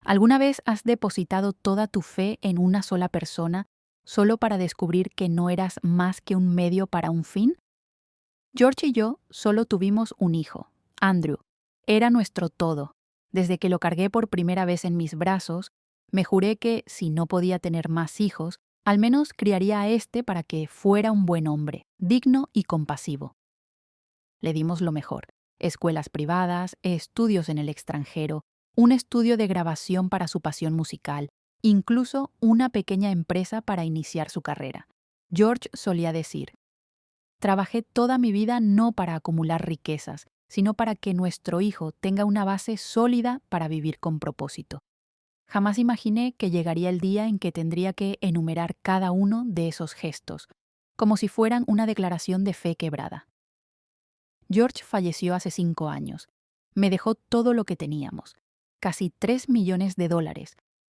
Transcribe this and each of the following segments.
¿Alguna vez has depositado toda tu fe en una sola persona solo para descubrir que no eras más que un medio para un fin? George y yo solo tuvimos un hijo, Andrew. Era nuestro todo. Desde que lo cargué por primera vez en mis brazos, me juré que, si no podía tener más hijos, al menos criaría a este para que fuera un buen hombre, digno y compasivo. Le dimos lo mejor: escuelas privadas, estudios en el extranjero, un estudio de grabación para su pasión musical, incluso una pequeña empresa para iniciar su carrera. George solía decir: trabajé toda mi vida no para acumular riquezas, sino para que nuestro hijo tenga una base sólida para vivir con propósito. Jamás imaginé que llegaría el día en que tendría que enumerar cada uno de esos gestos, como si fueran una declaración de fe quebrada. George falleció hace 5 años. Me dejó todo lo que teníamos, casi $3 millones,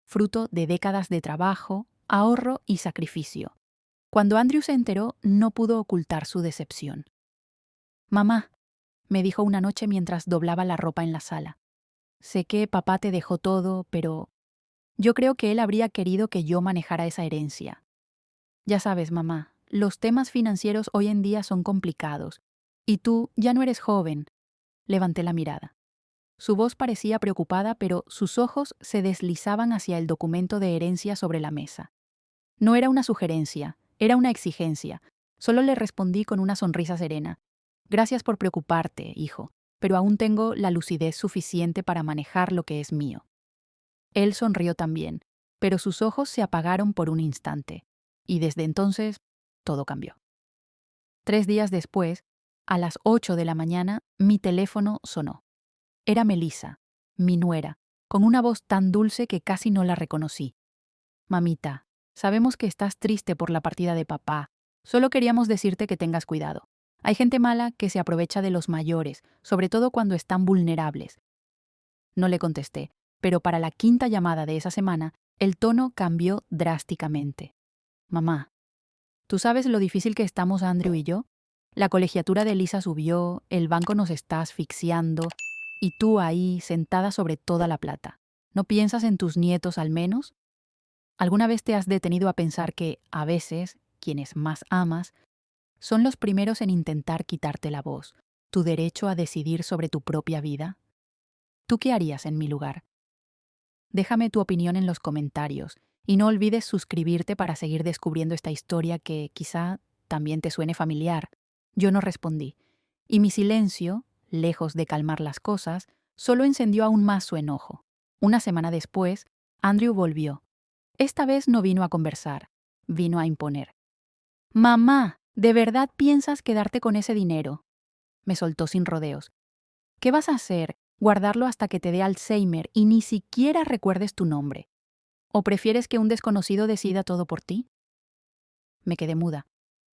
fruto de décadas de trabajo, ahorro y sacrificio. Cuando Andrew se enteró, no pudo ocultar su decepción. «Mamá», me dijo una noche mientras doblaba la ropa en la sala, «sé que papá te dejó todo, pero yo creo que él habría querido que yo manejara esa herencia. Ya sabes, mamá, los temas financieros hoy en día son complicados, y tú ya no eres joven». Levanté la mirada. Su voz parecía preocupada, pero sus ojos se deslizaban hacia el documento de herencia sobre la mesa. No era una sugerencia, era una exigencia. Solo le respondí con una sonrisa serena: «Gracias por preocuparte, hijo, pero aún tengo la lucidez suficiente para manejar lo que es mío». Él sonrió también, pero sus ojos se apagaron por un instante, y desde entonces todo cambió. 3 días después, a las 8 de la mañana, mi teléfono sonó. Era Melissa, mi nuera, con una voz tan dulce que casi no la reconocí. «Mamita, sabemos que estás triste por la partida de papá. Solo queríamos decirte que tengas cuidado. Hay gente mala que se aprovecha de los mayores, sobre todo cuando están vulnerables». No le contesté, pero para la 5ª llamada de esa semana, el tono cambió drásticamente. «Mamá, ¿tú sabes lo difícil que estamos Andrew y yo? La colegiatura de Lisa subió, el banco nos está asfixiando, y tú ahí, sentada sobre toda la plata. ¿No piensas en tus nietos al menos? ¿Alguna vez te has detenido a pensar que, a veces, quienes más amas son los primeros en intentar quitarte la voz, tu derecho a decidir sobre tu propia vida? ¿Tú qué harías en mi lugar? Déjame tu opinión en los comentarios y no olvides suscribirte para seguir descubriendo esta historia que quizá también te suene familiar. Yo no respondí, y mi silencio, lejos de calmar las cosas, solo encendió aún más su enojo. Una semana después, Andrew volvió. Esta vez no vino a conversar, vino a imponer. «Mamá, ¿de verdad piensas quedarte con ese dinero?», me soltó sin rodeos. «¿Qué vas a hacer? ¿Guardarlo hasta que te dé Alzheimer y ni siquiera recuerdes tu nombre? ¿O prefieres que un desconocido decida todo por ti?». Me quedé muda,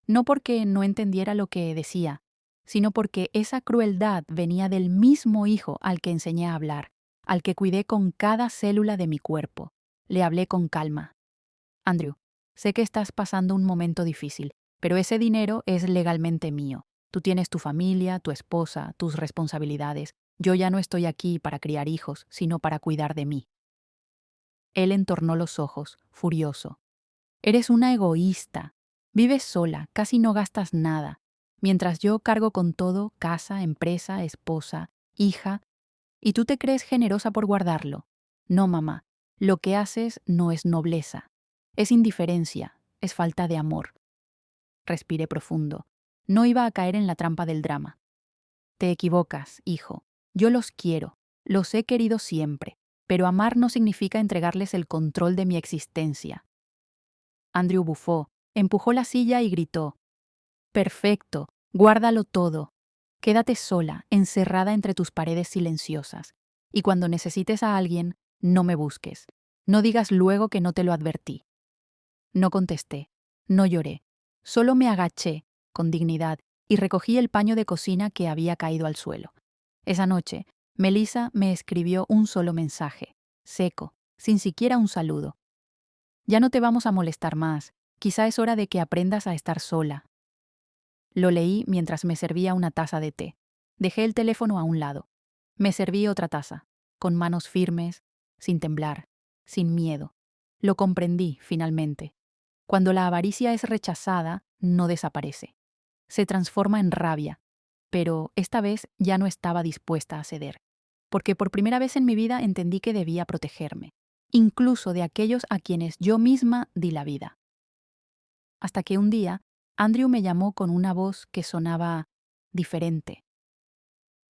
no porque no entendiera lo que decía, sino porque esa crueldad venía del mismo hijo al que enseñé a hablar, al que cuidé con cada célula de mi cuerpo. Le hablé con calma. «Andrew, sé que estás pasando un momento difícil, pero ese dinero es legalmente mío. Tú tienes tu familia, tu esposa, tus responsabilidades. Yo ya no estoy aquí para criar hijos, sino para cuidar de mí». Él entornó los ojos, furioso. «Eres una egoísta. Vives sola, casi no gastas nada, mientras yo cargo con todo: casa, empresa, esposa, hija, y tú te crees generosa por guardarlo. No, mamá, lo que haces no es nobleza. Es indiferencia, es falta de amor». Respiré profundo. No iba a caer en la trampa del drama. «Te equivocas, hijo. Yo los quiero, los he querido siempre, pero amar no significa entregarles el control de mi existencia». Andrew bufó, empujó la silla y gritó: «Perfecto, guárdalo todo. Quédate sola, encerrada entre tus paredes silenciosas. Y cuando necesites a alguien, no me busques. No digas luego que no te lo advertí». No contesté, no lloré. Solo me agaché, con dignidad, y recogí el paño de cocina que había caído al suelo. Esa noche, Melissa me escribió un solo mensaje, seco, sin siquiera un saludo: «Ya no te vamos a molestar más. Quizá es hora de que aprendas a estar sola». Lo leí mientras me servía una taza de té. Dejé el teléfono a un lado. Me serví otra taza, con manos firmes, sin temblar. sin miedo. Lo comprendí, finalmente. Cuando la avaricia es rechazada, no desaparece. Se transforma en rabia, pero esta vez ya no estaba dispuesta a ceder, porque por primera vez en mi vida entendí que debía protegerme, incluso de aquellos a quienes yo misma di la vida. Hasta que un día, Andrew me llamó con una voz que sonaba diferente.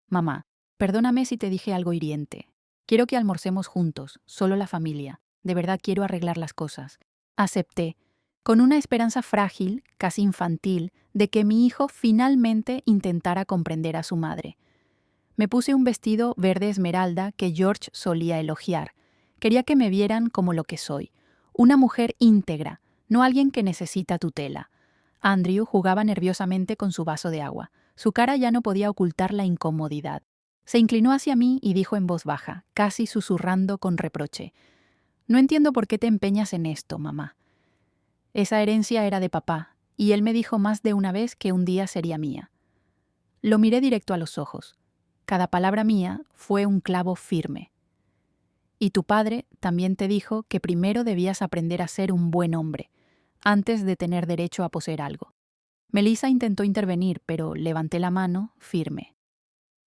Mamá, perdóname si te dije algo hiriente. Quiero que almorcemos juntos, solo la familia. De verdad quiero arreglar las cosas. Acepté, con una esperanza frágil, casi infantil, de que mi hijo finalmente intentara comprender a su madre. Me puse un vestido verde esmeralda que George solía elogiar. Quería que me vieran como lo que soy, una mujer íntegra, no alguien que necesita tutela. Andrew jugaba nerviosamente con su vaso de agua. Su cara ya no podía ocultar la incomodidad. Se inclinó hacia mí y dijo en voz baja, casi susurrando con reproche: «No entiendo por qué te empeñas en esto, mamá. Esa herencia era de papá, y él me dijo más de una vez que un día sería mía». Lo miré directo a los ojos. Cada palabra mía fue un clavo firme. «Y tu padre también te dijo que primero debías aprender a ser un buen hombre, antes de tener derecho a poseer algo». Melissa intentó intervenir, pero levanté la mano, firme.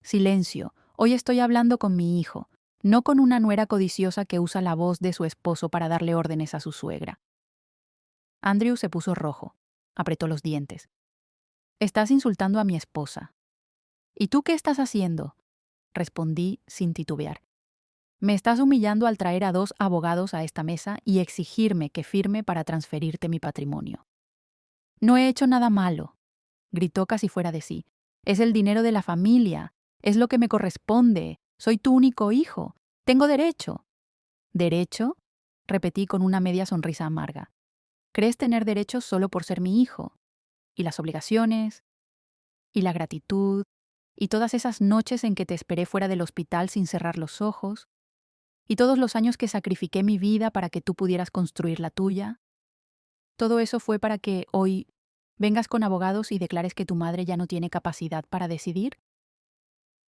«Silencio, hoy estoy hablando con mi hijo, no con una nuera codiciosa que usa la voz de su esposo para darle órdenes a su suegra». Andrew se puso rojo, apretó los dientes. «Estás insultando a mi esposa». «¿Y tú qué estás haciendo?», respondí sin titubear. «Me estás humillando al traer a 2 abogados a esta mesa y exigirme que firme para transferirte mi patrimonio». «No he hecho nada malo», gritó casi fuera de sí. «Es el dinero de la familia, es lo que me corresponde, soy tu único hijo, tengo derecho». «¿Derecho?», repetí con una media sonrisa amarga. «¿Crees tener derechos solo por ser mi hijo? ¿Y las obligaciones? ¿Y la gratitud? ¿Y todas esas noches en que te esperé fuera del hospital sin cerrar los ojos? ¿Y todos los años que sacrifiqué mi vida para que tú pudieras construir la tuya? Todo eso fue para que hoy vengas con abogados y declares que tu madre ya no tiene capacidad para decidir».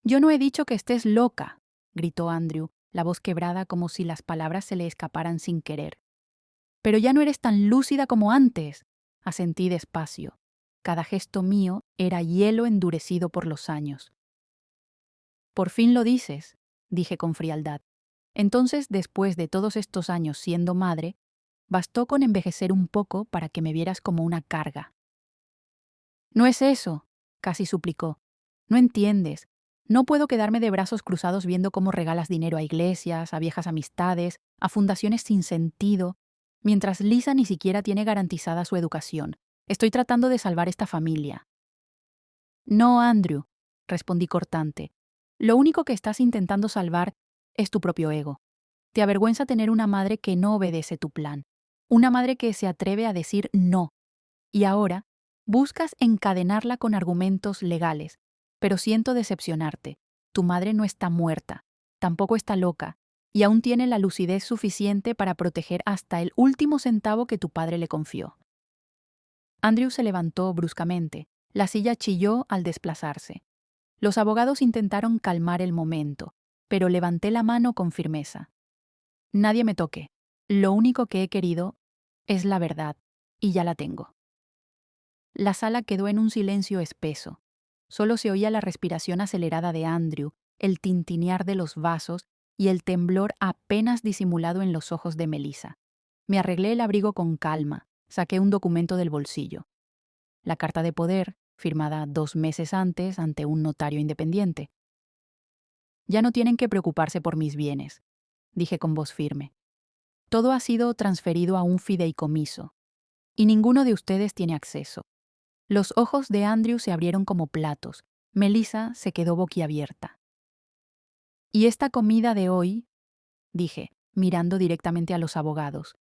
«Yo no he dicho que estés loca», gritó Andrew, la voz quebrada como si las palabras se le escaparan sin querer. «Pero ya no eres tan lúcida como antes», asentí despacio. Cada gesto mío era hielo endurecido por los años. «Por fin lo dices», dije con frialdad. «Entonces, después de todos estos años siendo madre, bastó con envejecer un poco para que me vieras como una carga». «No es eso», casi suplicó. «No entiendes. No puedo quedarme de brazos cruzados viendo cómo regalas dinero a iglesias, a viejas amistades, a fundaciones sin sentido, mientras Lisa ni siquiera tiene garantizada su educación. Estoy tratando de salvar esta familia». «No, Andrew», respondí cortante. «Lo único que estás intentando salvar es tu propio ego. Te avergüenza tener una madre que no obedece tu plan, una madre que se atreve a decir no. Y ahora buscas encadenarla con argumentos legales. Pero siento decepcionarte. Tu madre no está muerta, tampoco está loca, y aún tiene la lucidez suficiente para proteger hasta el último centavo que tu padre le confió». Andrew se levantó bruscamente. La silla chilló al desplazarse. Los abogados intentaron calmar el momento, pero levanté la mano con firmeza. «Nadie me toque. Lo único que he querido es la verdad, y ya la tengo». La sala quedó en un silencio espeso. Solo se oía la respiración acelerada de Andrew, el tintinear de los vasos y el temblor apenas disimulado en los ojos de Melissa. Me arreglé el abrigo con calma, saqué un documento del bolsillo. La carta de poder, firmada 2 meses antes ante un notario independiente. «Ya no tienen que preocuparse por mis bienes», dije con voz firme. «Todo ha sido transferido a un fideicomiso, y ninguno de ustedes tiene acceso». Los ojos de Andrew se abrieron como platos. Melissa se quedó boquiabierta. «Y esta comida de hoy», dije, mirando directamente a los abogados,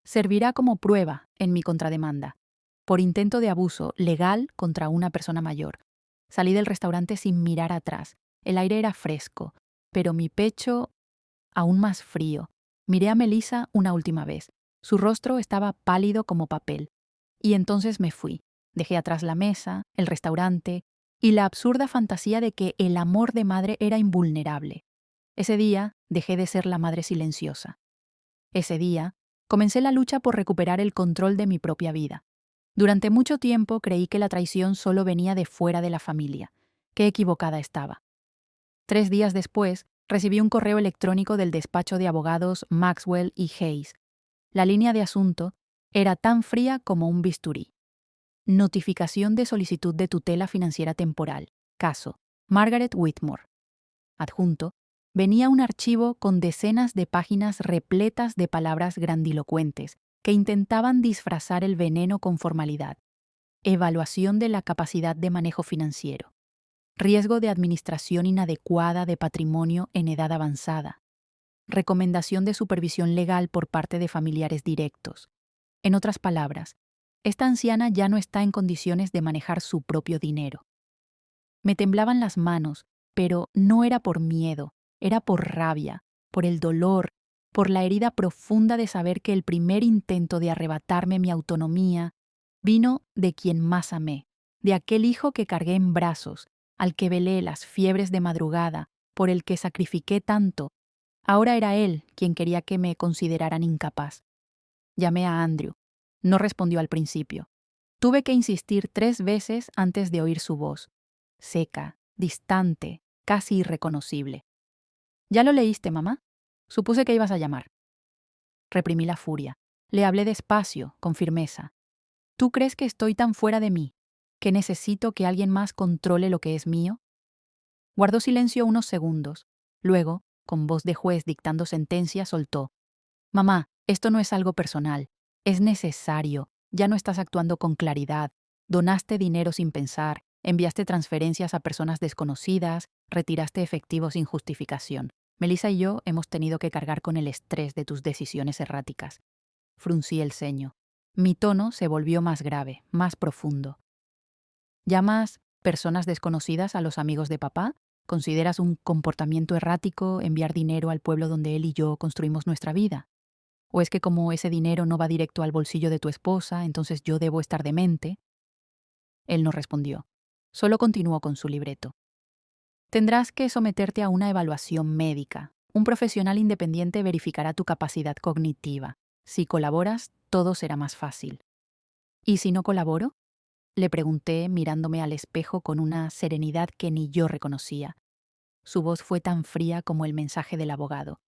«servirá como prueba en mi contrademanda, por intento de abuso legal contra una persona mayor». Salí del restaurante sin mirar atrás. El aire era fresco, pero mi pecho aún más frío. Miré a Melissa una última vez. Su rostro estaba pálido como papel. Y entonces me fui. Dejé atrás la mesa, el restaurante y la absurda fantasía de que el amor de madre era invulnerable. Ese día dejé de ser la madre silenciosa. Ese día, comencé la lucha por recuperar el control de mi propia vida. Durante mucho tiempo creí que la traición solo venía de fuera de la familia. Qué equivocada estaba. 3 días después, recibí un correo electrónico del despacho de abogados Maxwell y Hayes. La línea de asunto era tan fría como un bisturí. Notificación de solicitud de tutela financiera temporal. Caso: Margaret Whitmore. Adjunto, venía un archivo con decenas de páginas repletas de palabras grandilocuentes que intentaban disfrazar el veneno con formalidad. Evaluación de la capacidad de manejo financiero. Riesgo de administración inadecuada de patrimonio en edad avanzada. Recomendación de supervisión legal por parte de familiares directos. En otras palabras, esta anciana ya no está en condiciones de manejar su propio dinero. Me temblaban las manos, pero no era por miedo, era por rabia, por el dolor, por la herida profunda de saber que el primer intento de arrebatarme mi autonomía vino de quien más amé, de aquel hijo que cargué en brazos, al que velé las fiebres de madrugada, por el que sacrifiqué tanto. Ahora era él quien quería que me consideraran incapaz. Llamé a Andrew. No respondió al principio. Tuve que insistir 3 veces antes de oír su voz. Seca, distante, casi irreconocible. ¿Ya lo leíste, mamá? Supuse que ibas a llamar. Reprimí la furia. Le hablé despacio, con firmeza. ¿Tú crees que estoy tan fuera de mí, que necesito que alguien más controle lo que es mío? Guardó silencio unos segundos. Luego, con voz de juez dictando sentencia, soltó. Mamá, esto no es algo personal. Es necesario. Ya no estás actuando con claridad. Donaste dinero sin pensar, enviaste transferencias a personas desconocidas, retiraste efectivo sin justificación. Melissa y yo hemos tenido que cargar con el estrés de tus decisiones erráticas. Fruncí el ceño. Mi tono se volvió más grave, más profundo. ¿Llamas personas desconocidas a los amigos de papá? ¿Consideras un comportamiento errático enviar dinero al pueblo donde él y yo construimos nuestra vida? ¿O es que como ese dinero no va directo al bolsillo de tu esposa, entonces yo debo estar demente? Él no respondió. Solo continuó con su libreto. Tendrás que someterte a una evaluación médica. Un profesional independiente verificará tu capacidad cognitiva. Si colaboras, todo será más fácil. ¿Y si no colaboro? Le pregunté mirándome al espejo con una serenidad que ni yo reconocía. Su voz fue tan fría como el mensaje del abogado.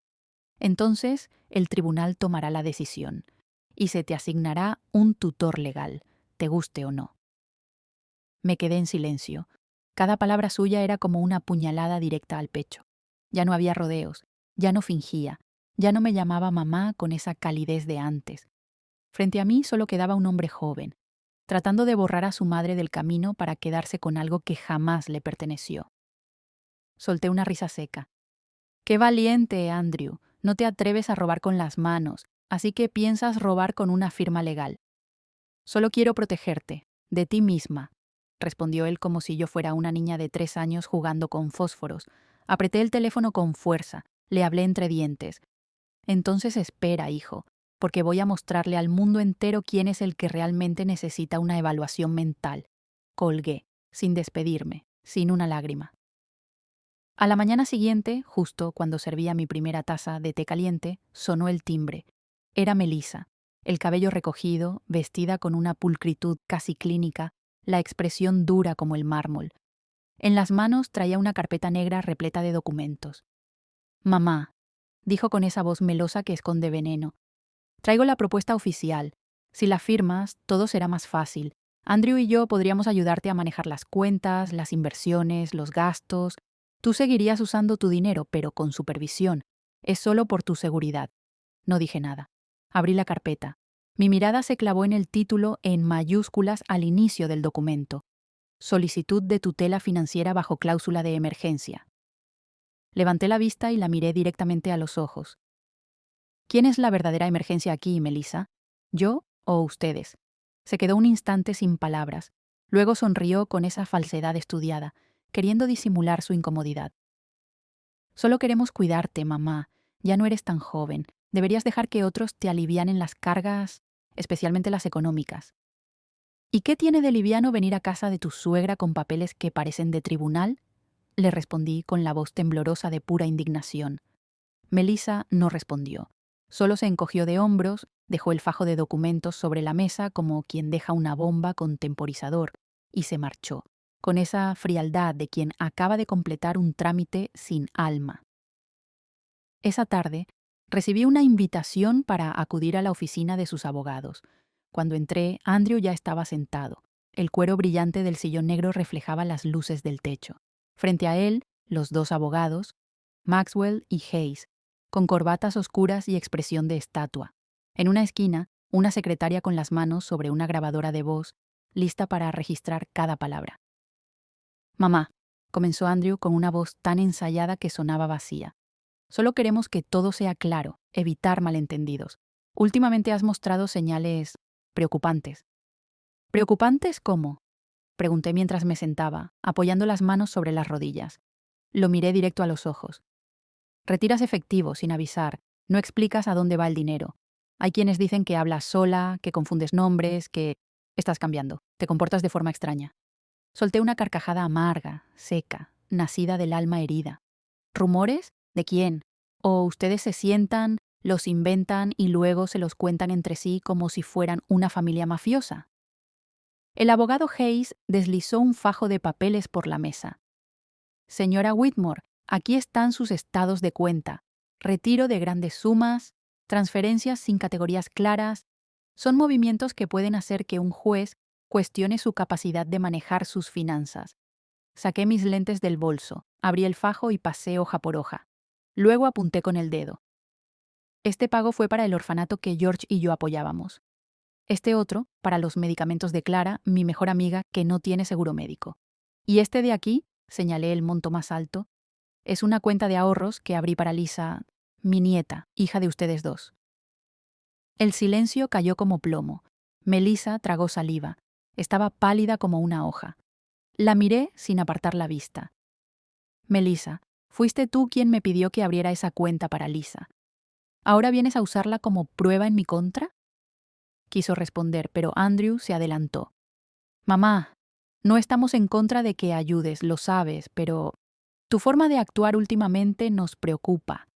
Entonces, el tribunal tomará la decisión y se te asignará un tutor legal, te guste o no. Me quedé en silencio. Cada palabra suya era como una puñalada directa al pecho. Ya no había rodeos, ya no fingía, ya no me llamaba mamá con esa calidez de antes. Frente a mí solo quedaba un hombre joven, tratando de borrar a su madre del camino para quedarse con algo que jamás le perteneció. Solté una risa seca. Qué valiente, Andrew. No te atreves a robar con las manos, así que piensas robar con una firma legal. Solo quiero protegerte, de ti misma, respondió él como si yo fuera una niña de 3 años jugando con fósforos. Apreté el teléfono con fuerza, le hablé entre dientes. Entonces espera, hijo, porque voy a mostrarle al mundo entero quién es el que realmente necesita una evaluación mental. Colgué, sin despedirme, sin una lágrima. A la mañana siguiente, justo cuando servía mi primera taza de té caliente, sonó el timbre. Era Melissa, el cabello recogido, vestida con una pulcritud casi clínica, la expresión dura como el mármol. En las manos traía una carpeta negra repleta de documentos. Mamá, dijo con esa voz melosa que esconde veneno, traigo la propuesta oficial. Si la firmas, todo será más fácil. Andrew y yo podríamos ayudarte a manejar las cuentas, las inversiones, los gastos. Tú seguirías usando tu dinero, pero con supervisión. Es solo por tu seguridad. No dije nada. Abrí la carpeta. Mi mirada se clavó en el título en mayúsculas al inicio del documento. Solicitud de tutela financiera bajo cláusula de emergencia. Levanté la vista y la miré directamente a los ojos. ¿Quién es la verdadera emergencia aquí, Melissa? ¿Yo o ustedes? Se quedó un instante sin palabras. Luego sonrió con esa falsedad estudiada, queriendo disimular su incomodidad. Solo queremos cuidarte, mamá. Ya no eres tan joven. Deberías dejar que otros te alivianen las cargas, especialmente las económicas. ¿Y qué tiene de liviano venir a casa de tu suegra con papeles que parecen de tribunal? Le respondí con la voz temblorosa de pura indignación. Melissa no respondió. Solo se encogió de hombros, dejó el fajo de documentos sobre la mesa como quien deja una bomba con temporizador, y se marchó, con esa frialdad de quien acaba de completar un trámite sin alma. Esa tarde, recibí una invitación para acudir a la oficina de sus abogados. Cuando entré, Andrew ya estaba sentado. El cuero brillante del sillón negro reflejaba las luces del techo. Frente a él, los dos abogados, Maxwell y Hayes, con corbatas oscuras y expresión de estatua. En una esquina, una secretaria con las manos sobre una grabadora de voz, lista para registrar cada palabra. «Mamá», comenzó Andrew con una voz tan ensayada que sonaba vacía. «Solo queremos que todo sea claro, evitar malentendidos. Últimamente has mostrado señales preocupantes». «¿Preocupantes cómo?», pregunté mientras me sentaba, apoyando las manos sobre las rodillas. Lo miré directo a los ojos. «Retiras efectivo sin avisar, no explicas a dónde va el dinero. Hay quienes dicen que hablas sola, que confundes nombres, que estás cambiando, te comportas de forma extraña». Solté una carcajada amarga, seca, nacida del alma herida. ¿Rumores? ¿De quién? ¿O ustedes se sientan, los inventan y luego se los cuentan entre sí como si fueran una familia mafiosa? El abogado Hayes deslizó un fajo de papeles por la mesa. «Señora Whitmore, aquí están sus estados de cuenta. Retiro de grandes sumas, transferencias sin categorías claras. Son movimientos que pueden hacer que un juez cuestione su capacidad de manejar sus finanzas». Saqué mis lentes del bolso, abrí el fajo y pasé hoja por hoja. Luego apunté con el dedo. Este pago fue para el orfanato que George y yo apoyábamos. Este otro, para los medicamentos de Clara, mi mejor amiga, que no tiene seguro médico. Y este de aquí, señalé el monto más alto, es una cuenta de ahorros que abrí para Lisa, mi nieta, hija de ustedes dos. El silencio cayó como plomo. Melissa tragó saliva. Estaba pálida como una hoja. La miré sin apartar la vista. «Melissa, fuiste tú quien me pidió que abriera esa cuenta para Lisa. ¿Ahora vienes a usarla como prueba en mi contra?». Quiso responder, pero Andrew se adelantó. «Mamá, no estamos en contra de que ayudes, lo sabes, pero tu forma de actuar últimamente nos preocupa.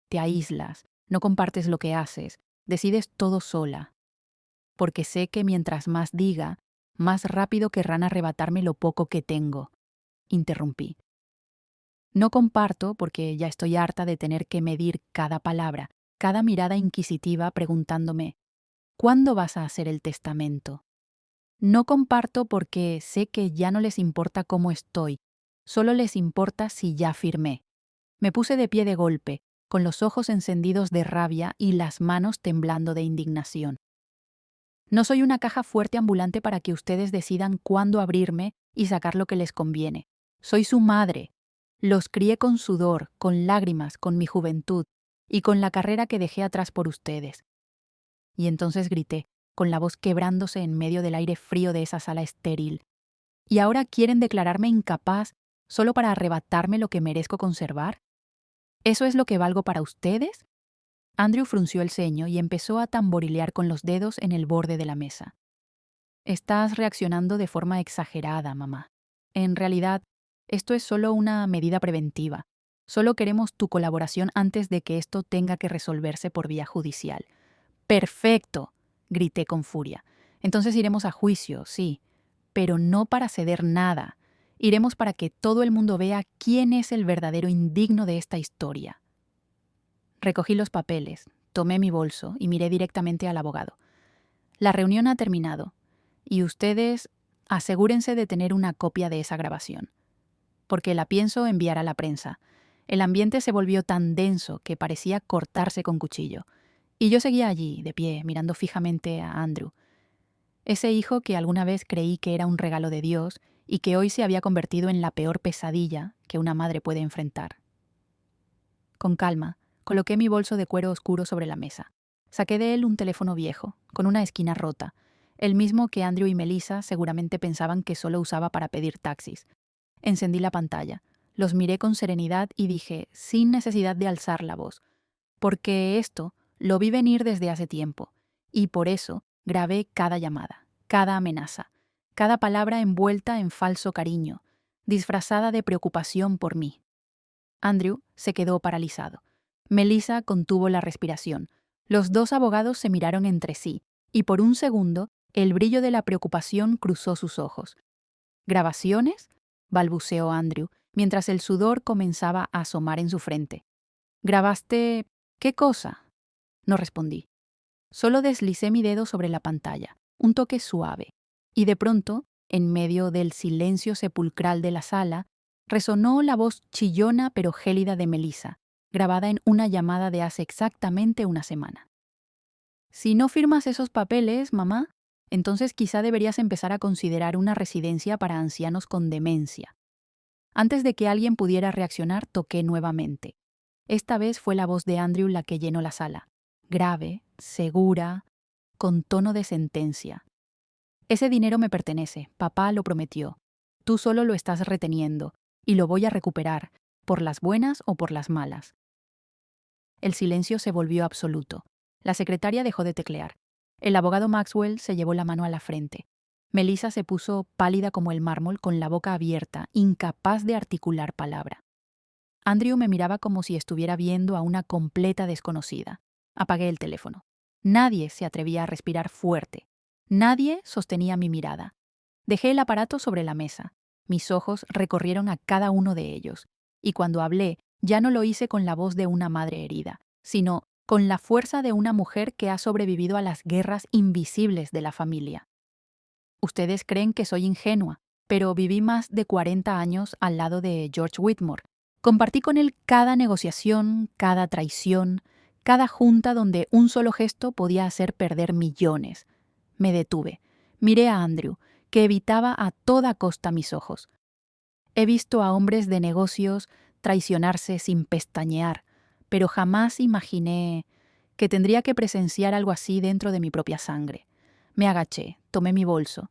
Te aíslas, no compartes lo que haces, decides todo sola. Porque sé que mientras más diga, más rápido querrán arrebatarme lo poco que tengo», interrumpí. «No comparto porque ya estoy harta de tener que medir cada palabra, cada mirada inquisitiva preguntándome, ¿cuándo vas a hacer el testamento? No comparto porque sé que ya no les importa cómo estoy, solo les importa si ya firmé». Me puse de pie de golpe, con los ojos encendidos de rabia y las manos temblando de indignación. «No soy una caja fuerte ambulante para que ustedes decidan cuándo abrirme y sacar lo que les conviene. Soy su madre. Los crié con sudor, con lágrimas, con mi juventud y con la carrera que dejé atrás por ustedes». Y entonces grité, con la voz quebrándose en medio del aire frío de esa sala estéril. «¿Y ahora quieren declararme incapaz solo para arrebatarme lo que merezco conservar? ¿Eso es lo que valgo para ustedes?». Andrew frunció el ceño y empezó a tamborilear con los dedos en el borde de la mesa. «Estás reaccionando de forma exagerada, mamá. En realidad, esto es solo una medida preventiva. Solo queremos tu colaboración antes de que esto tenga que resolverse por vía judicial». «¡Perfecto!», grité con furia. «Entonces iremos a juicio, sí, pero no para ceder nada. Iremos para que todo el mundo vea quién es el verdadero indigno de esta historia». Recogí los papeles, tomé mi bolso y miré directamente al abogado. «La reunión ha terminado, y ustedes asegúrense de tener una copia de esa grabación, porque la pienso enviar a la prensa». El ambiente se volvió tan denso que parecía cortarse con cuchillo, y yo seguía allí, de pie, mirando fijamente a Andrew, ese hijo que alguna vez creí que era un regalo de Dios y que hoy se había convertido en la peor pesadilla que una madre puede enfrentar. Con calma, coloqué mi bolso de cuero oscuro sobre la mesa. Saqué de él un teléfono viejo, con una esquina rota, el mismo que Andrew y Melissa seguramente pensaban que solo usaba para pedir taxis. Encendí la pantalla, los miré con serenidad y dije, sin necesidad de alzar la voz, porque esto lo vi venir desde hace tiempo, y por eso grabé cada llamada, cada amenaza, cada palabra envuelta en falso cariño, disfrazada de preocupación por mí. Andrew se quedó paralizado. Melissa contuvo la respiración. Los dos abogados se miraron entre sí, y por un segundo el brillo de la preocupación cruzó sus ojos. ¿Grabaciones?, balbuceó Andrew, mientras el sudor comenzaba a asomar en su frente. ¿Grabaste qué cosa? No respondí. Solo deslicé mi dedo sobre la pantalla, un toque suave, y de pronto, en medio del silencio sepulcral de la sala, resonó la voz chillona pero gélida de Melissa, grabada en una llamada de hace exactamente una semana. Si no firmas esos papeles, mamá, entonces quizá deberías empezar a considerar una residencia para ancianos con demencia. Antes de que alguien pudiera reaccionar, toqué nuevamente. Esta vez fue la voz de Andrew la que llenó la sala, grave, segura, con tono de sentencia. Ese dinero me pertenece, papá lo prometió. Tú solo lo estás reteniendo, y lo voy a recuperar, por las buenas o por las malas. El silencio se volvió absoluto. La secretaria dejó de teclear. El abogado Maxwell se llevó la mano a la frente. Melissa se puso pálida como el mármol, con la boca abierta, incapaz de articular palabra. Andrew me miraba como si estuviera viendo a una completa desconocida. Apagué el teléfono. Nadie se atrevía a respirar fuerte. Nadie sostenía mi mirada. Dejé el aparato sobre la mesa. Mis ojos recorrieron a cada uno de ellos. Y cuando hablé, ya no lo hice con la voz de una madre herida, sino con la fuerza de una mujer que ha sobrevivido a las guerras invisibles de la familia. Ustedes creen que soy ingenua, pero viví más de 40 años al lado de George Whitmore. Compartí con él cada negociación, cada traición, cada junta donde un solo gesto podía hacer perder millones. Me detuve. Miré a Andrew, que evitaba a toda costa mis ojos. He visto a hombres de negocios traicionarse sin pestañear, pero jamás imaginé que tendría que presenciar algo así dentro de mi propia sangre. Me agaché, tomé mi bolso,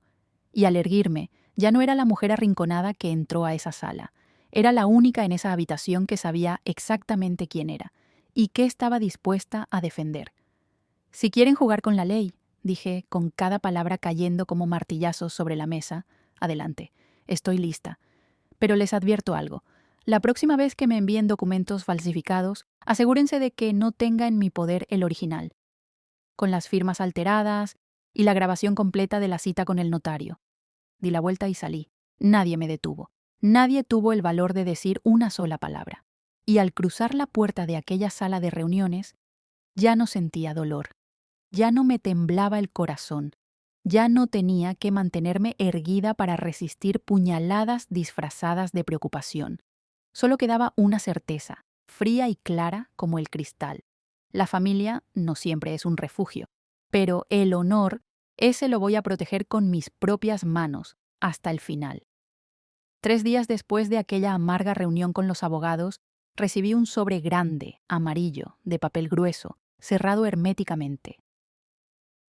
y al erguirme, ya no era la mujer arrinconada que entró a esa sala. Era la única en esa habitación que sabía exactamente quién era y qué estaba dispuesta a defender. Si quieren jugar con la ley, dije, con cada palabra cayendo como martillazos sobre la mesa, adelante, estoy lista. Pero les advierto algo. La próxima vez que me envíen documentos falsificados, asegúrense de que no tenga en mi poder el original, con las firmas alteradas y la grabación completa de la cita con el notario. Di la vuelta y salí. Nadie me detuvo. Nadie tuvo el valor de decir una sola palabra. Y al cruzar la puerta de aquella sala de reuniones, ya no sentía dolor. Ya no me temblaba el corazón. Ya no tenía que mantenerme erguida para resistir puñaladas disfrazadas de preocupación. Solo quedaba una certeza, fría y clara como el cristal. La familia no siempre es un refugio, pero el honor, ese lo voy a proteger con mis propias manos, hasta el final. 3 días después de aquella amarga reunión con los abogados, recibí un sobre grande, amarillo, de papel grueso, cerrado herméticamente.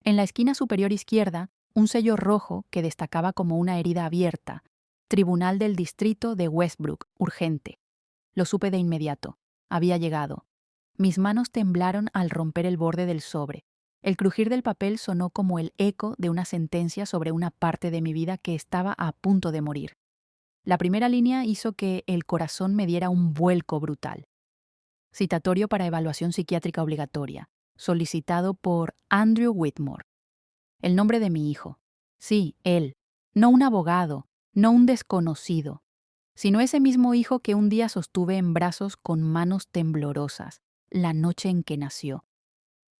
En la esquina superior izquierda, un sello rojo que destacaba como una herida abierta. Tribunal del Distrito de Westbrook, urgente. Lo supe de inmediato. Había llegado. Mis manos temblaron al romper el borde del sobre. El crujir del papel sonó como el eco de una sentencia sobre una parte de mi vida que estaba a punto de morir. La primera línea hizo que el corazón me diera un vuelco brutal. Citatorio para evaluación psiquiátrica obligatoria, solicitado por Andrew Whitmore. El nombre de mi hijo. Sí, él. No un abogado, no un desconocido, sino ese mismo hijo que un día sostuve en brazos con manos temblorosas, la noche en que nació.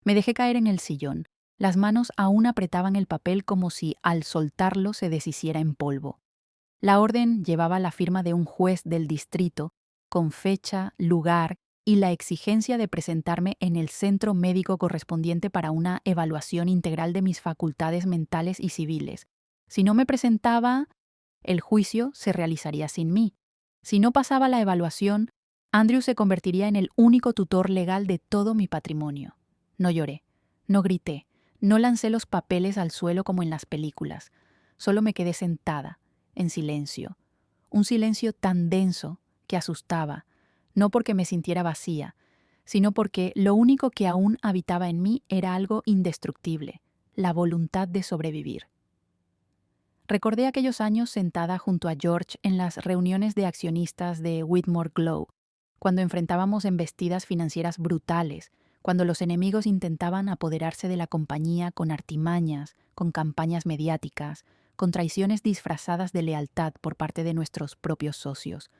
Me dejé caer en el sillón. Las manos aún apretaban el papel como si, al soltarlo, se deshiciera en polvo. La orden llevaba la firma de un juez del distrito, con fecha, lugar y la exigencia de presentarme en el centro médico correspondiente para una evaluación integral de mis facultades mentales y civiles. Si no me presentaba, el juicio se realizaría sin mí. Si no pasaba la evaluación, Andrew se convertiría en el único tutor legal de todo mi patrimonio. No lloré, no grité, no lancé los papeles al suelo como en las películas. Solo me quedé sentada, en silencio. Un silencio tan denso que asustaba, no porque me sintiera vacía, sino porque lo único que aún habitaba en mí era algo indestructible, la voluntad de sobrevivir. Recordé aquellos años sentada junto a George en las reuniones de accionistas de Whitmore Glow, cuando enfrentábamos embestidas financieras brutales, cuando los enemigos intentaban apoderarse de la compañía con artimañas, con campañas mediáticas, con traiciones disfrazadas de lealtad por parte de nuestros propios socios.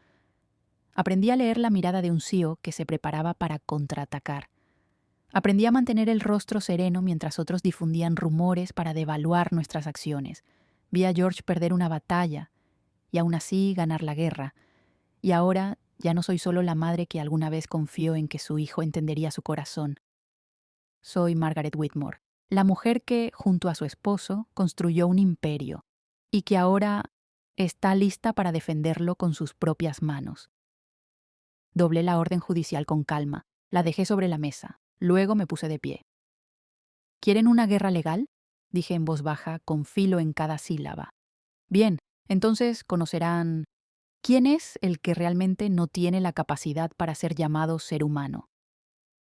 Aprendí a leer la mirada de un CEO que se preparaba para contraatacar. Aprendí a mantener el rostro sereno mientras otros difundían rumores para devaluar nuestras acciones. Vi a George perder una batalla y aún así ganar la guerra. Y ahora ya no soy solo la madre que alguna vez confió en que su hijo entendería su corazón. Soy Margaret Whitmore, la mujer que, junto a su esposo, construyó un imperio y que ahora está lista para defenderlo con sus propias manos. Doblé la orden judicial con calma, la dejé sobre la mesa, luego me puse de pie. ¿Quieren una guerra legal?, dije en voz baja, con filo en cada sílaba. Bien, entonces conocerán quién es el que realmente no tiene la capacidad para ser llamado ser humano.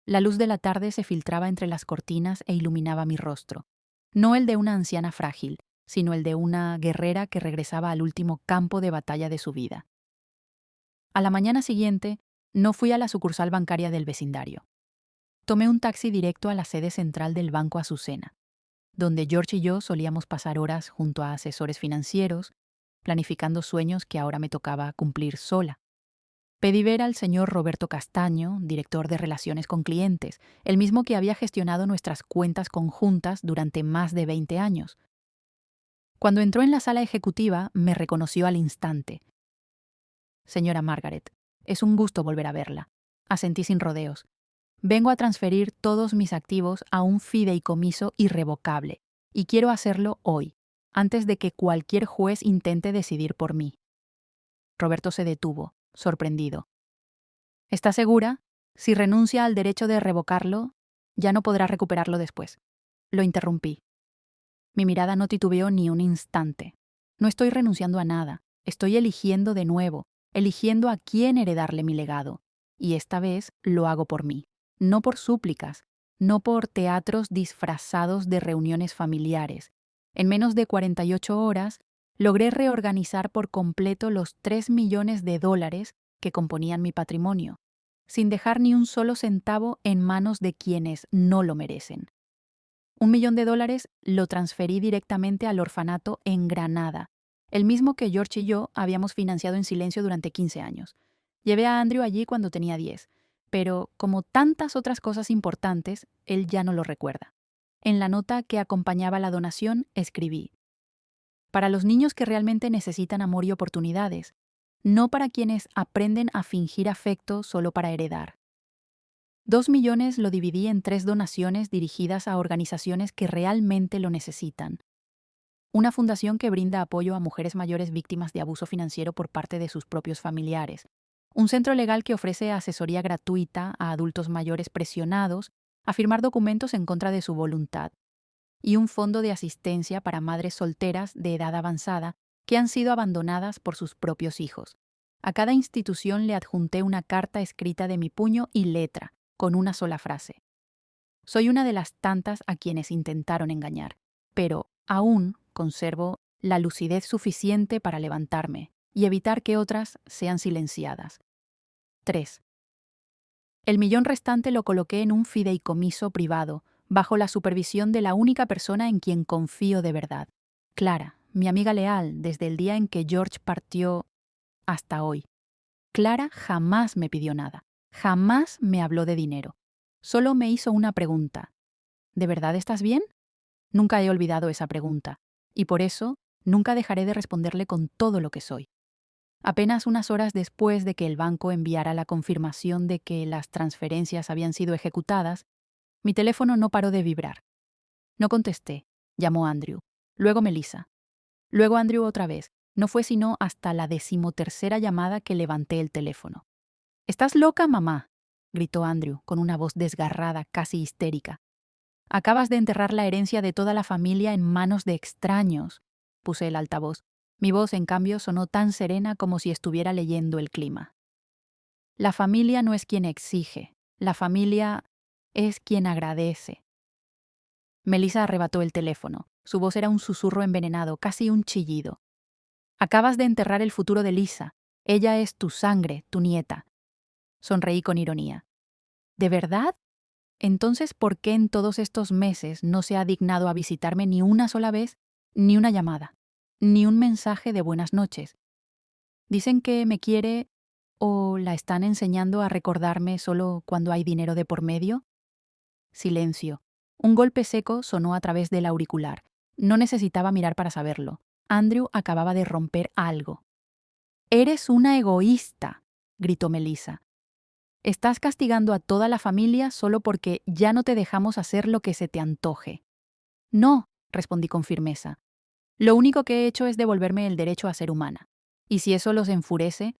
La luz de la tarde se filtraba entre las cortinas e iluminaba mi rostro. No el de una anciana frágil, sino el de una guerrera que regresaba al último campo de batalla de su vida. A la mañana siguiente, no fui a la sucursal bancaria del vecindario. Tomé un taxi directo a la sede central del Banco Azucena, donde George y yo solíamos pasar horas junto a asesores financieros, planificando sueños que ahora me tocaba cumplir sola. Pedí ver al señor Roberto Castaño, director de Relaciones con Clientes, el mismo que había gestionado nuestras cuentas conjuntas durante más de 20 años. Cuando entró en la sala ejecutiva, me reconoció al instante. Señora Margaret, es un gusto volver a verla. Asentí sin rodeos. Vengo a transferir todos mis activos a un fideicomiso irrevocable, y quiero hacerlo hoy, antes de que cualquier juez intente decidir por mí. Roberto se detuvo, sorprendido. ¿Está segura? Si renuncia al derecho de revocarlo, ya no podrá recuperarlo después. Lo interrumpí. Mi mirada no titubeó ni un instante. No estoy renunciando a nada. Estoy eligiendo de nuevo, eligiendo a quién heredarle mi legado. Y esta vez lo hago por mí. No por súplicas, no por teatros disfrazados de reuniones familiares. En menos de 48 horas, logré reorganizar por completo los 3 millones de dólares que componían mi patrimonio, sin dejar ni un solo centavo en manos de quienes no lo merecen. $1 millón lo transferí directamente al orfanato en Granada, el mismo que George y yo habíamos financiado en silencio durante 15 años. Llevé a Andrew allí cuando tenía 10, pero como tantas otras cosas importantes, él ya no lo recuerda. En la nota que acompañaba la donación escribí: para los niños que realmente necesitan amor y oportunidades, no para quienes aprenden a fingir afecto solo para heredar. 2 millones lo dividí en 3 donaciones dirigidas a organizaciones que realmente lo necesitan. Una fundación que brinda apoyo a mujeres mayores víctimas de abuso financiero por parte de sus propios familiares. Un centro legal que ofrece asesoría gratuita a adultos mayores presionados a firmar documentos en contra de su voluntad. Y un fondo de asistencia para madres solteras de edad avanzada que han sido abandonadas por sus propios hijos. A cada institución le adjunté una carta escrita de mi puño y letra, con una sola frase. Soy una de las tantas a quienes intentaron engañar, pero aún conservo la lucidez suficiente para levantarme y evitar que otras sean silenciadas. 3. El millón restante lo coloqué en un fideicomiso privado, bajo la supervisión de la única persona en quien confío de verdad, Clara, mi amiga leal desde el día en que George partió hasta hoy. Clara jamás me pidió nada, jamás me habló de dinero. Solo me hizo una pregunta. ¿De verdad estás bien? Nunca he olvidado esa pregunta, y por eso nunca dejaré de responderle con todo lo que soy. Apenas unas horas después de que el banco enviara la confirmación de que las transferencias habían sido ejecutadas, mi teléfono no paró de vibrar. No contesté. Llamó Andrew. Luego Melissa. Luego Andrew otra vez. No fue sino hasta la 13ª llamada que levanté el teléfono. «¿Estás loca, mamá?», gritó Andrew con una voz desgarrada, casi histérica. «Acabas de enterrar la herencia de toda la familia en manos de extraños», puse el altavoz. Mi voz, en cambio, sonó tan serena como si estuviera leyendo el clima. La familia no es quien exige. La familia es quien agradece. Melissa arrebató el teléfono. Su voz era un susurro envenenado, casi un chillido. «Acabas de enterrar el futuro de Lisa. Ella es tu sangre, tu nieta». Sonreí con ironía. «¿De verdad? Entonces, ¿por qué en todos estos meses no se ha dignado a visitarme ni una sola vez, ni una llamada, ni un mensaje de buenas noches? Dicen que me quiere o la están enseñando a recordarme solo cuando hay dinero de por medio. Silencio. Un golpe seco sonó a través del auricular. No necesitaba mirar para saberlo. Andrew acababa de romper algo. «Eres una egoísta», gritó Melissa. «Estás castigando a toda la familia solo porque ya no te dejamos hacer lo que se te antoje». «No», respondí con firmeza. «Lo único que he hecho es devolverme el derecho a ser humana. Y si eso los enfurece,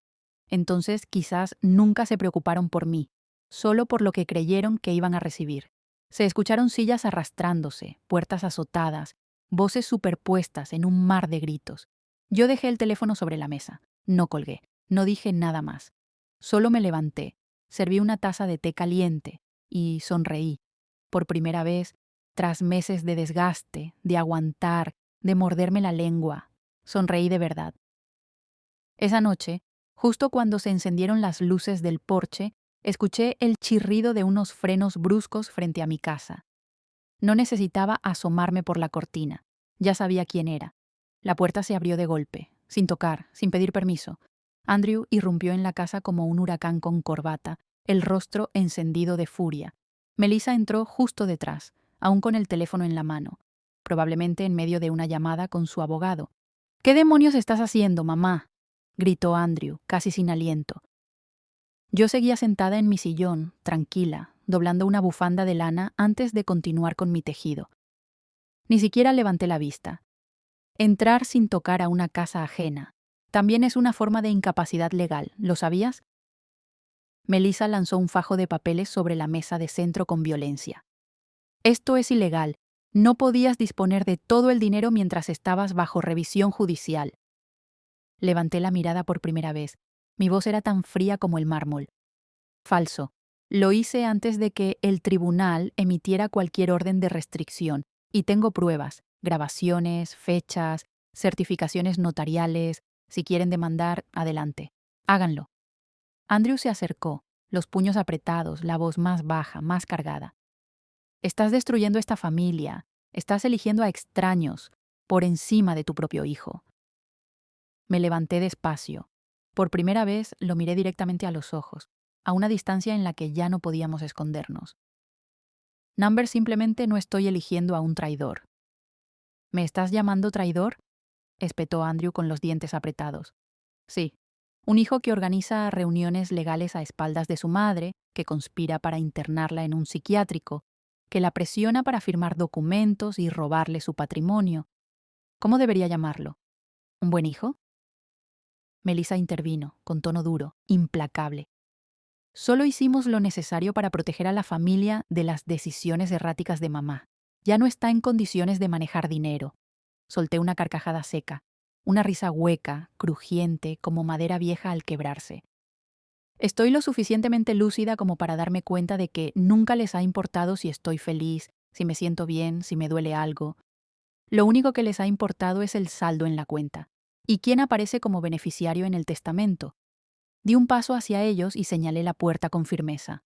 entonces quizás nunca se preocuparon por mí, solo por lo que creyeron que iban a recibir». Se escucharon sillas arrastrándose, puertas azotadas, voces superpuestas en un mar de gritos. Yo dejé el teléfono sobre la mesa. No colgué, no dije nada más. Solo me levanté, serví una taza de té caliente y sonreí. Por primera vez, tras meses de desgaste, de aguantar, de morderme la lengua, sonreí de verdad. Esa noche, justo cuando se encendieron las luces del porche, escuché el chirrido de unos frenos bruscos frente a mi casa. No necesitaba asomarme por la cortina. Ya sabía quién era. La puerta se abrió de golpe, sin tocar, sin pedir permiso. Andrew irrumpió en la casa como un huracán con corbata, el rostro encendido de furia. Melissa entró justo detrás, aún con el teléfono en la mano, probablemente en medio de una llamada con su abogado. «¿Qué demonios estás haciendo, mamá?», gritó Andrew, casi sin aliento. Yo seguía sentada en mi sillón, tranquila, doblando una bufanda de lana antes de continuar con mi tejido. Ni siquiera levanté la vista. Entrar sin tocar a una casa ajena también es una forma de incapacidad legal, ¿lo sabías? Melissa lanzó un fajo de papeles sobre la mesa de centro con violencia. «Esto es ilegal. No podías disponer de todo el dinero mientras estabas bajo revisión judicial». Levanté la mirada por primera vez. Mi voz era tan fría como el mármol. «Falso. Lo hice antes de que el tribunal emitiera cualquier orden de restricción, y tengo pruebas, grabaciones, fechas, certificaciones notariales. Si quieren demandar, adelante. Háganlo». Andrew se acercó, los puños apretados, la voz más baja, más cargada. «Estás destruyendo esta familia. Estás eligiendo a extraños por encima de tu propio hijo». Me levanté despacio. Por primera vez lo miré directamente a los ojos, a una distancia en la que ya no podíamos escondernos. «Number, simplemente no estoy eligiendo a un traidor». «¿Me estás llamando traidor?», espetó Andrew con los dientes apretados. «Sí, un hijo que organiza reuniones legales a espaldas de su madre, que conspira para internarla en un psiquiátrico, que la presiona para firmar documentos y robarle su patrimonio. ¿Cómo debería llamarlo? ¿Un buen hijo?». Melissa intervino, con tono duro, implacable. «Solo hicimos lo necesario para proteger a la familia de las decisiones erráticas de mamá. Ya no está en condiciones de manejar dinero». Solté una carcajada seca, una risa hueca, crujiente, como madera vieja al quebrarse. «Estoy lo suficientemente lúcida como para darme cuenta de que nunca les ha importado si estoy feliz, si me siento bien, si me duele algo. Lo único que les ha importado es el saldo en la cuenta. ¿Y quién aparece como beneficiario en el testamento?». Di un paso hacia ellos y señalé la puerta con firmeza.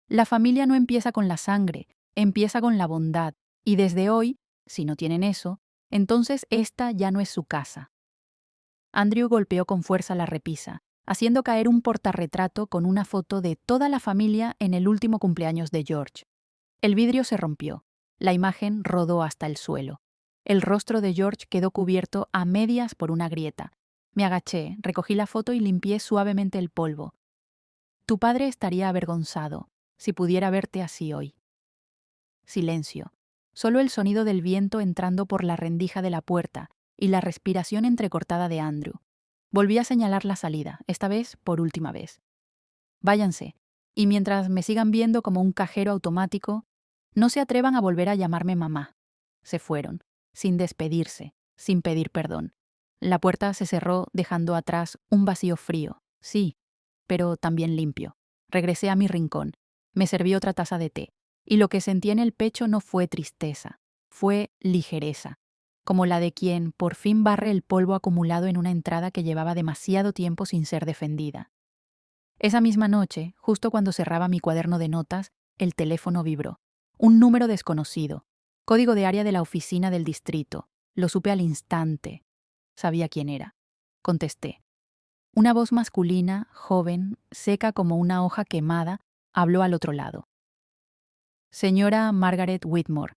«La familia no empieza con la sangre, empieza con la bondad, y desde hoy, si no tienen eso, entonces esta ya no es su casa». Andrew golpeó con fuerza la repisa, haciendo caer un portarretrato con una foto de toda la familia en el último cumpleaños de George. El vidrio se rompió. La imagen rodó hasta el suelo. El rostro de George quedó cubierto a medias por una grieta. Me agaché, recogí la foto y limpié suavemente el polvo. «Tu padre estaría avergonzado si pudiera verte así hoy». Silencio. Solo el sonido del viento entrando por la rendija de la puerta y la respiración entrecortada de Andrew. Volví a señalar la salida, esta vez por última vez. «Váyanse, y mientras me sigan viendo como un cajero automático, no se atrevan a volver a llamarme mamá». Se fueron, sin despedirse, sin pedir perdón. La puerta se cerró dejando atrás un vacío frío, sí, pero también limpio. Regresé a mi rincón. Me serví otra taza de té. Y lo que sentí en el pecho no fue tristeza, fue ligereza, como la de quien por fin barre el polvo acumulado en una entrada que llevaba demasiado tiempo sin ser defendida. Esa misma noche, justo cuando cerraba mi cuaderno de notas, El teléfono vibró. Un número desconocido. Código de área de la oficina del distrito. Lo supe al instante. Sabía quién era. Contesté. Una voz masculina, joven, seca como una hoja quemada, habló al otro lado. Señora Margaret Whitmore.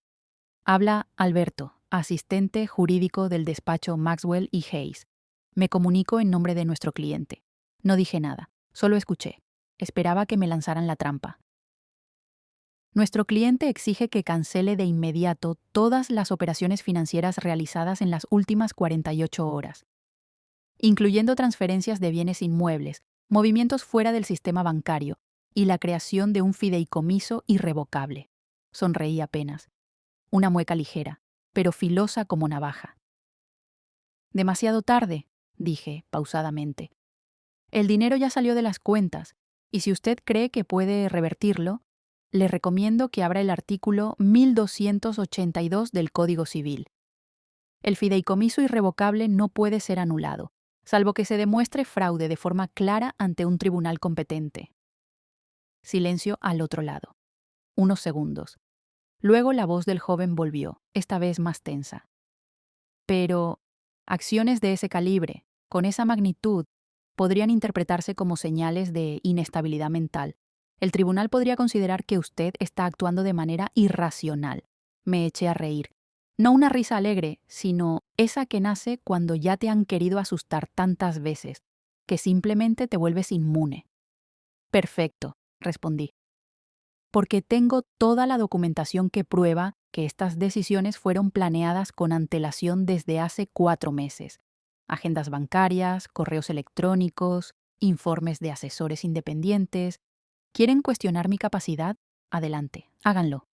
Habla Alberto, asistente jurídico del despacho Maxwell y Hayes. Me comunico en nombre de nuestro cliente. No dije nada, solo escuché. Esperaba que me lanzaran la trampa. Nuestro cliente exige que cancele de inmediato todas las operaciones financieras realizadas en las últimas 48 horas, incluyendo transferencias de bienes inmuebles, movimientos fuera del sistema bancario y la creación de un fideicomiso irrevocable. Sonreí apenas. Una mueca ligera, pero filosa como navaja. Demasiado tarde, dije pausadamente. El dinero ya salió de las cuentas, y si usted cree que puede revertirlo, le recomiendo que abra el artículo 1282 del Código Civil. El fideicomiso irrevocable no puede ser anulado, salvo que se demuestre fraude de forma clara ante un tribunal competente. Silencio al otro lado. Unos segundos. Luego la voz del joven volvió, esta vez más tensa. Pero acciones de ese calibre, con esa magnitud, podrían interpretarse como señales de inestabilidad mental. El tribunal podría considerar que usted está actuando de manera irracional. Me eché a reír. No una risa alegre, sino esa que nace cuando ya te han querido asustar tantas veces, que simplemente te vuelves inmune. Perfecto, respondí. Porque tengo toda la documentación que prueba que estas decisiones fueron planeadas con antelación desde hace 4 meses. Agendas bancarias, correos electrónicos, informes de asesores independientes. ¿Quieren cuestionar mi capacidad? Adelante, háganlo.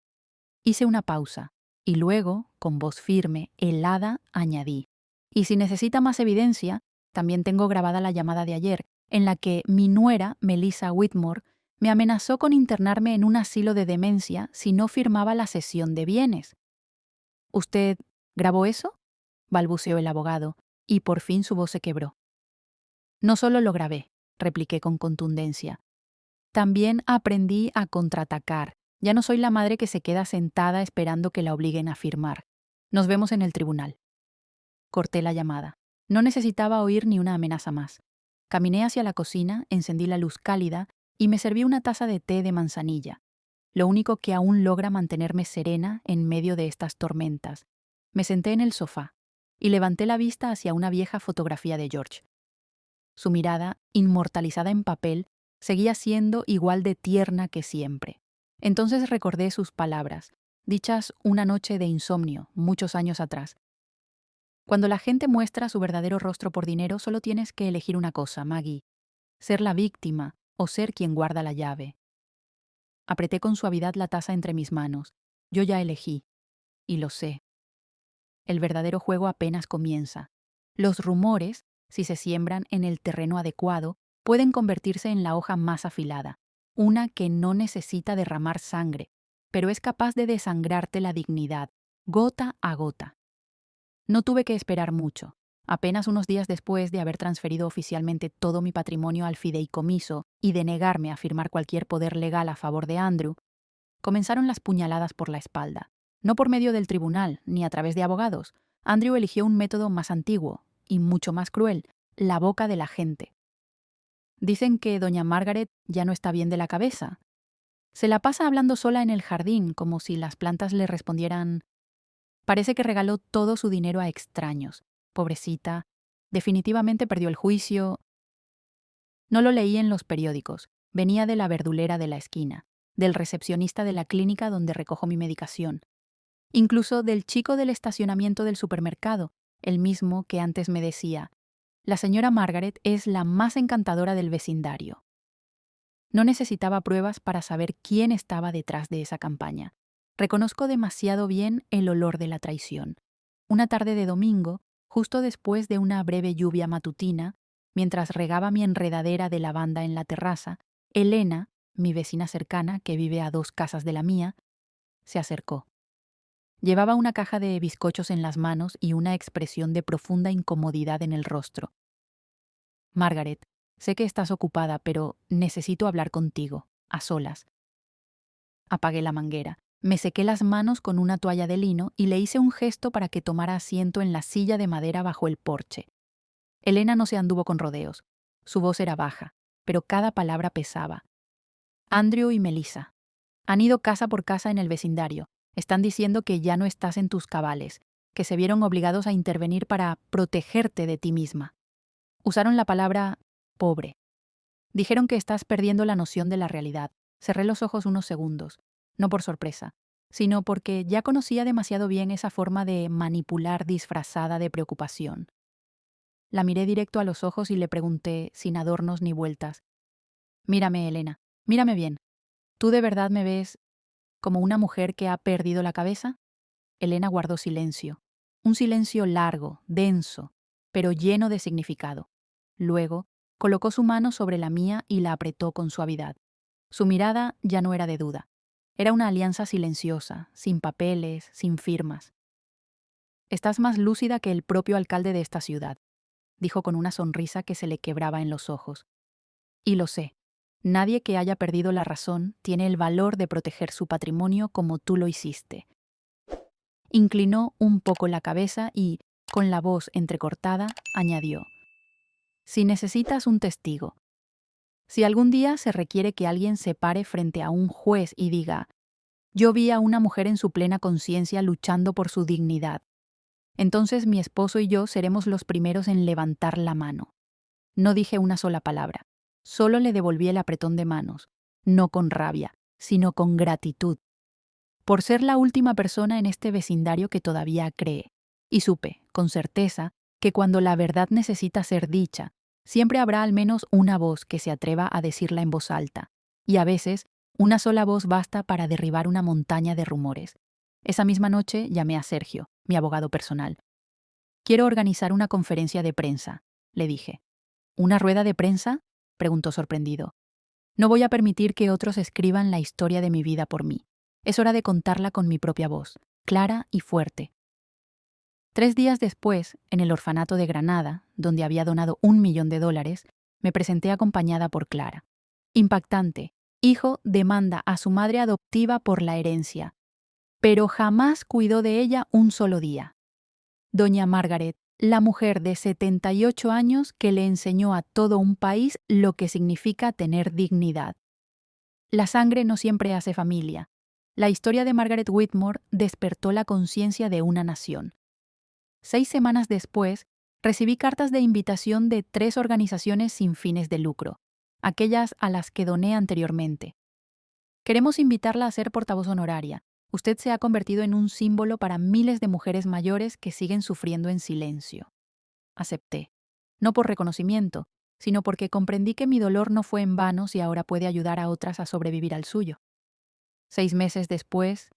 Hice una pausa y luego, con voz firme, helada, añadí. Y si necesita más evidencia, también tengo grabada la llamada de ayer, en la que mi nuera, Melissa Whitmore, me amenazó con internarme en un asilo de demencia si no firmaba la cesión de bienes. ¿Usted grabó eso? Balbuceó el abogado, y por fin su voz se quebró. No solo lo grabé, repliqué con contundencia. También aprendí a contraatacar. Ya no soy la madre que se queda sentada esperando que la obliguen a firmar. Nos vemos en el tribunal. Corté la llamada. No necesitaba oír ni una amenaza más. Caminé hacia la cocina, encendí la luz cálida y me serví una taza de té de manzanilla, lo único que aún logra mantenerme serena en medio de estas tormentas. Me senté en el sofá y levanté la vista hacia una vieja fotografía de George. Su mirada, inmortalizada en papel, seguía siendo igual de tierna que siempre. Entonces recordé sus palabras, dichas una noche de insomnio, muchos años atrás. Cuando la gente muestra su verdadero rostro por dinero, solo tienes que elegir una cosa, Maggie: ser la víctima o ser quien guarda la llave. Apreté con suavidad la taza entre mis manos. Yo ya elegí, y lo sé. El verdadero juego apenas comienza. Los rumores, si se siembran en el terreno adecuado, pueden convertirse en la hoja más afilada, una que no necesita derramar sangre, pero es capaz de desangrarte la dignidad, gota a gota. No tuve que esperar mucho. Apenas unos días después de haber transferido oficialmente todo mi patrimonio al fideicomiso y de negarme a firmar cualquier poder legal a favor de Andrew, comenzaron las puñaladas por la espalda. No por medio del tribunal, ni a través de abogados. Andrew eligió un método más antiguo y mucho más cruel: la boca de la gente. Dicen que doña Margaret ya no está bien de la cabeza. Se la pasa hablando sola en el jardín, como si las plantas le respondieran. Parece que regaló todo su dinero a extraños. Pobrecita. Definitivamente perdió el juicio. No lo leí en los periódicos. Venía de la verdulera de la esquina, del recepcionista de la clínica donde recojo mi medicación, incluso del chico del estacionamiento del supermercado, el mismo que antes me decía: la señora Margaret es la más encantadora del vecindario. No necesitaba pruebas para saber quién estaba detrás de esa campaña. Reconozco demasiado bien el olor de la traición. Una tarde de domingo, justo después de una breve lluvia matutina, mientras regaba mi enredadera de lavanda en la terraza, Elena, mi vecina cercana, que vive a 2 casas de la mía, se acercó. Llevaba una caja de bizcochos en las manos y una expresión de profunda incomodidad en el rostro. Margaret, sé que estás ocupada, pero necesito hablar contigo, a solas. Apagué la manguera. Me sequé las manos con una toalla de lino y le hice un gesto para que tomara asiento en la silla de madera bajo el porche. Elena no se anduvo con rodeos. Su voz era baja, pero cada palabra pesaba. Andrew y Melissa han ido casa por casa en el vecindario. Están diciendo que ya no estás en tus cabales, que se vieron obligados a intervenir para protegerte de ti misma. Usaron la palabra pobre. Dijeron que estás perdiendo la noción de la realidad. Cerré los ojos unos segundos, no por sorpresa, sino porque ya conocía demasiado bien esa forma de manipular disfrazada de preocupación. La miré directo a los ojos y le pregunté, sin adornos ni vueltas: Mírame, Elena, mírame bien. ¿Tú de verdad me ves como una mujer que ha perdido la cabeza? Elena guardó silencio. Un silencio largo, denso, pero lleno de significado. Luego, colocó su mano sobre la mía y la apretó con suavidad. Su mirada ya no era de duda. Era una alianza silenciosa, sin papeles, sin firmas. Estás más lúcida que el propio alcalde de esta ciudad, dijo con una sonrisa que se le quebraba en los ojos. Y lo sé. Nadie que haya perdido la razón tiene el valor de proteger su patrimonio como tú lo hiciste. Inclinó un poco la cabeza y, con la voz entrecortada, añadió: Si necesitas un testigo, si algún día se requiere que alguien se pare frente a un juez y diga: Yo vi a una mujer en su plena conciencia luchando por su dignidad, entonces mi esposo y yo seremos los primeros en levantar la mano. No dije una sola palabra, solo le devolví el apretón de manos, no con rabia, sino con gratitud, por ser la última persona en este vecindario que todavía cree. Y supe, con certeza, que cuando la verdad necesita ser dicha, siempre habrá al menos una voz que se atreva a decirla en voz alta, y a veces una sola voz basta para derribar una montaña de rumores. Esa misma noche llamé a Sergio, mi abogado personal. Quiero organizar una conferencia de prensa, le dije. ¿Una rueda de prensa?, preguntó sorprendido. No voy a permitir que otros escriban la historia de mi vida por mí. Es hora de contarla con mi propia voz, clara y fuerte. 3 días después, en el orfanato de Granada, donde había donado $1.000.000, me presenté acompañada por Clara. Impactante. Hijo demanda a su madre adoptiva por la herencia, pero jamás cuidó de ella un solo día. Doña Margaret, la mujer de 78 años que le enseñó a todo un país lo que significa tener dignidad. La sangre no siempre hace familia. La historia de Margaret Whitmore despertó la conciencia de una nación. 6 semanas después, recibí cartas de invitación de 3 organizaciones sin fines de lucro, aquellas a las que doné anteriormente. Queremos invitarla a ser portavoz honoraria. Usted se ha convertido en un símbolo para miles de mujeres mayores que siguen sufriendo en silencio. Acepté, no por reconocimiento, sino porque comprendí que mi dolor no fue en vano si ahora puede ayudar a otras a sobrevivir al suyo. 6 meses después,